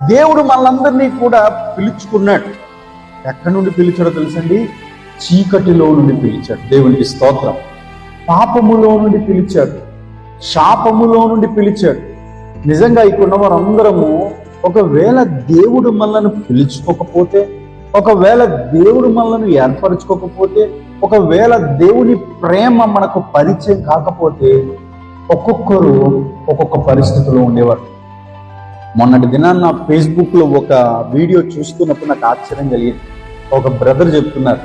దేవుడు మనందరినీ కూడా పిలుచుకున్నాడు. ఎక్కడి నుండి పిలిచాడో తెలుసండి? చీకటిలో నుండి పిలిచాడు. దేవునికి స్తోత్రం. పాపములో నుండి పిలిచాడు, శాపములో నుండి పిలిచాడు. నిజంగా ఇక్కడ వారందరము ఒకవేళ దేవుడు మనల్ని పిలుచుకోకపోతే, ఒకవేళ దేవుడు మనల్ని ఏర్పరచుకోకపోతే, ఒకవేళ దేవుని ప్రేమ మనకు పరిచయం కాకపోతే ఒక్కొక్కరు ఒక్కొక్క పరిస్థితిలో ఉండేవారు. మొన్నటి దినాన్న ఫేస్బుక్లో ఒక వీడియో చూస్తున్నప్పుడు నాకు ఆశ్చర్యం కలిగింది. ఒక బ్రదర్ చెప్తున్నారు,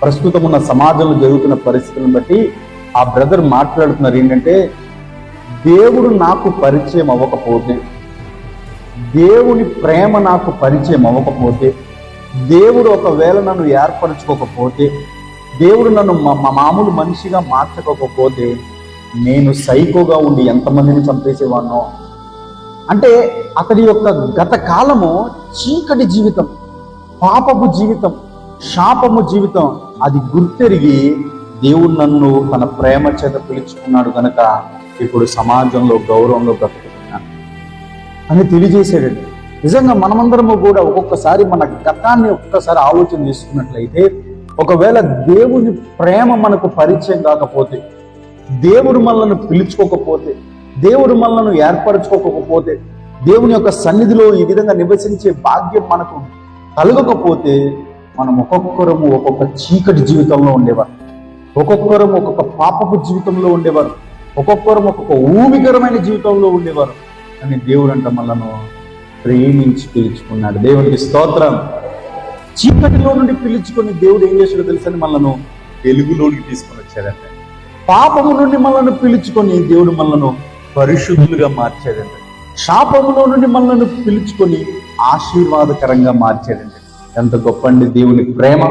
ప్రస్తుతం ఉన్న సమాజంలో జరుగుతున్న పరిస్థితులను బట్టి ఆ బ్రదర్ మాట్లాడుతున్నారు ఏంటంటే, దేవుడు నాకు పరిచయం అవ్వకపోతే, దేవుని ప్రేమ నాకు పరిచయం అవ్వకపోతే, దేవుడు ఒకవేళ నన్ను ఏర్పరచుకోకపోతే, దేవుడు నన్ను మామూలు మనిషిగా మార్చకపోతే నేను సైకోగా ఉండి ఎంతమందిని చంపేసేవాడినో. అంటే అతడి యొక్క గత కాలము చీకటి జీవితం, పాపపు జీవితం, శాపము జీవితం, అది గుర్తెరిగి దేవుడు నన్ను తన ప్రేమ చేత పిలుచుకున్నాడు కనుక ఇప్పుడు సమాజంలో గౌరవంలో బ్రతుకుతున్నాను అని తెలియజేసాడండి. నిజంగా మనమందరము కూడా ఒక్కొక్కసారి మన గతాన్ని ఒక్కసారి ఆలోచన చేసుకున్నట్లయితే, ఒకవేళ దేవుని ప్రేమ మనకు పరిచయం కాకపోతే, దేవుడు మనల్ని పిలుచుకోకపోతే, దేవుడు మనల్ని ఏర్పరచుకోకపోతే, దేవుని యొక్క సన్నిధిలో ఈ విధంగా నివసించే భాగ్యం మనకు కలగకపోతే, మనం ఒక్కొక్కరము ఒక్కొక్క చీకటి జీవితంలో ఉండేవారు, ఒక్కొక్కరం ఒక్కొక్క పాపపు జీవితంలో ఉండేవారు, ఒక్కొక్కరం ఒక్కొక్క ఊమికరమైన జీవితంలో ఉండేవారు. అని దేవుడు అంట మనను ప్రేమించి పిలుచుకున్నాడు. దేవునికి స్తోత్రం. చీకటిలో నుండి పిలుచుకొని దేవుడు ఏం చేశాడో తెలుసని మనను వెలుగులోనికి తీసుకొని వచ్చాడంట. పాపము నుండి మనల్ని పిలుచుకొని దేవుడు మనలను పరిశుద్ధులుగా మార్చాడంట. శాపములో నుండి మనల్ని పిలుచుకొని ఆశీర్వాదకరంగా మార్చాడంట. ఎంత గొప్ప అండి దేవుని ప్రేమ.